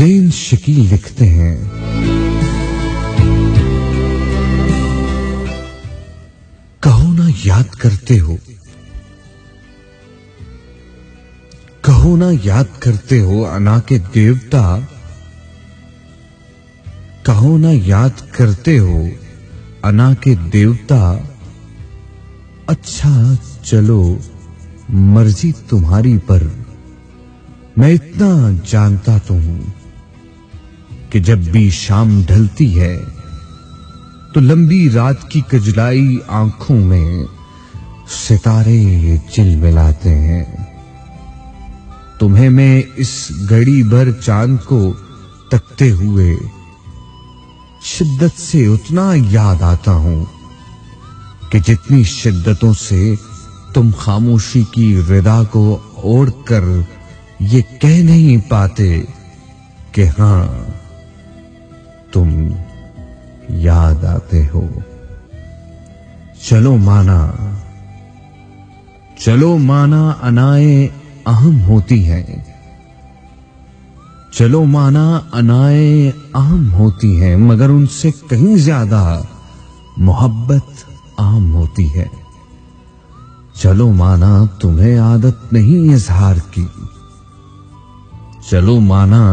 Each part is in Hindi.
ज़ेन शकील लिखते हैं, कहो ना याद करते हो, कहो ना याद करते हो अना के देवता, कहो ना याद करते हो अना के देवता। अच्छा चलो मर्जी तुम्हारी, पर मैं इतना जानता तो हूं कि जब भी शाम ढलती है तो लंबी रात की कजलाई आंखों में सितारे चिलमिलाते हैं। तुम्हें मैं इस घड़ी भर चांद को तकते हुए शिद्दत से उतना याद आता हूं कि जितनी शिद्दतों से तुम खामोशी की रिदा को ओढ़कर ये कह नहीं पाते कि हां तुम याद आते हो। चलो माना, चलो माना अनाए अहम होती हैं, चलो माना अनाए अहम होती हैं, मगर उनसे कहीं ज्यादा मोहब्बत आम होती है। चलो माना तुम्हें आदत नहीं इजहार की, चलो माना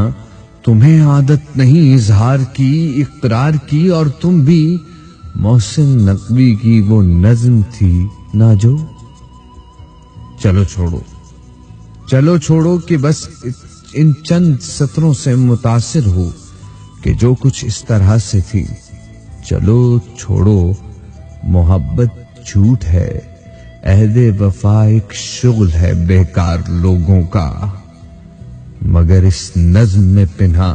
तुम्हें आदत नहीं इजहार की, इकरार की, और तुम भी मोहसिन नकवी की वो नज्म थी ना जो। चलो छोड़ो, चलो छोड़ो कि बस इन चंद सत्रों से मुतासिर हो कि जो कुछ इस तरह से थी। चलो छोड़ो, मोहब्बत झूठ है, अहदे वफा एक शुगल है बेकार लोगों का, मगर इस नज्म में पिन्हा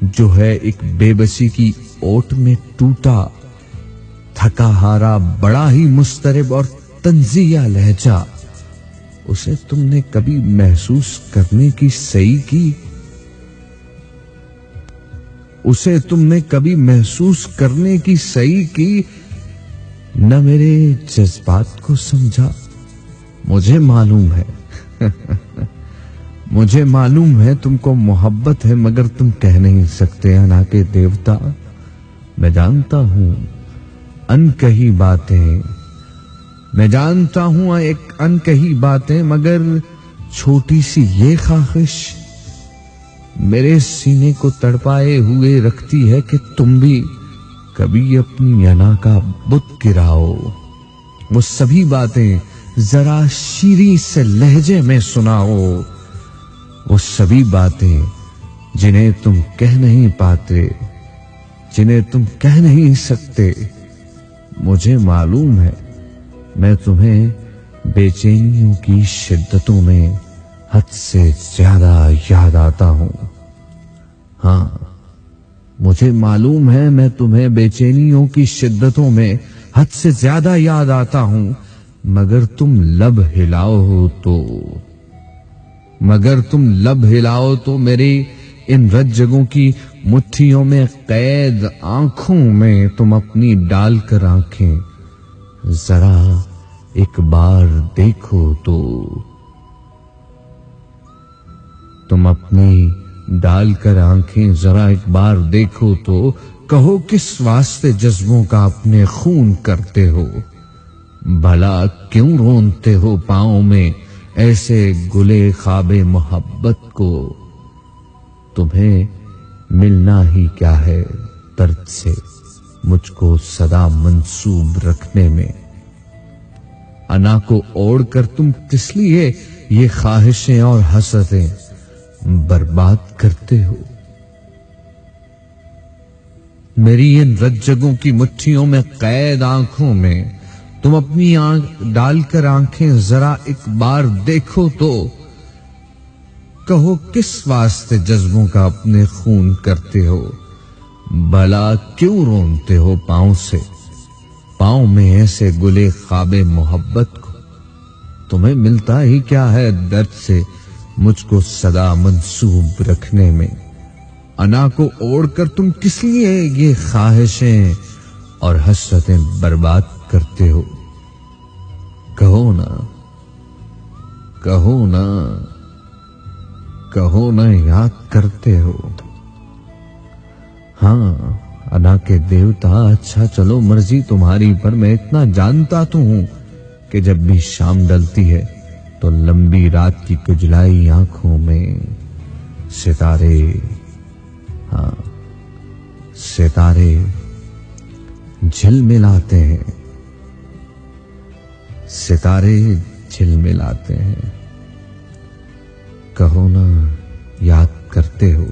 जो है एक बेबसी की ओट में टूटा थका हारा बड़ा ही मुस्तरिब और तंजिया लहजा, उसे तुमने कभी महसूस करने की सही की? उसे तुमने कभी महसूस करने की सही की? न मेरे जज्बात को समझा। मुझे मालूम है मुझे मालूम है तुमको मोहब्बत है, मगर तुम कह नहीं सकते अना के देवता। मैं जानता हूं अनकही बातें, मैं जानता हूं एक अनकही बातें, मगर छोटी सी ये ख्वाहिश मेरे सीने को तड़पाए हुए रखती है कि तुम भी कभी अपनी अना का बुत गिराओ। वो सभी बातें जरा शीरी से लहजे में सुनाओ, वो सभी बातें जिन्हें तुम कह नहीं पाते, जिन्हें तुम कह नहीं सकते। मुझे मालूम है मैं तुम्हें बेचैनियों की शिद्दतों में हद से ज्यादा याद आता हूं। हां, मुझे मालूम है मैं तुम्हें बेचैनियों की शिद्दतों में हद से ज्यादा याद आता हूं, मगर तुम लब हिलाओ तो, मगर तुम लब हिलाओ तो मेरी इन रज्जगों की मुट्ठियों में कैद आंखों में तुम अपनी डालकर आंखें जरा एक बार देखो तो, तुम अपनी डालकर आंखें जरा एक बार देखो तो, कहो किस वास्ते जज्बों का अपने खून करते हो, भला क्यों रोनते हो पांव में ऐसे गुले ख्वाबे मोहब्बत को। तुम्हें मिलना ही क्या है दर्द से मुझको सदा मंसूब रखने में। अना को ओढ़कर तुम किस लिए ये ख्वाहिशें और हसरतें बर्बाद करते हो। मेरी इन रज्जगों की मुट्ठियों में कैद आंखों में तुम अपनी आंख डालकर आंखें जरा एक बार देखो तो, कहो किस वास्ते जज्बों का अपने खून करते हो, भला क्यों रोनते हो पांव से, पांव में ऐसे गुले ख्वाबे मोहब्बत को। तुम्हें मिलता ही क्या है दर्द से मुझको सदा मंसूब रखने में। अना को ओढ़कर तुम किस लिए ये ख्वाहिशें और हसरतें बर्बाद करते हो। कहो ना, कहो ना, कहो ना याद करते हो। हाँ अदा के देवता, अच्छा चलो मर्जी तुम्हारी, पर मैं इतना जानता तो हूं कि जब भी शाम ढलती है तो लंबी रात की कुजलाई आंखों में सितारे, हाँ सितारे झिलमिलाते हैं, सितारे झिलमिलाते हैं। कहो ना याद करते हो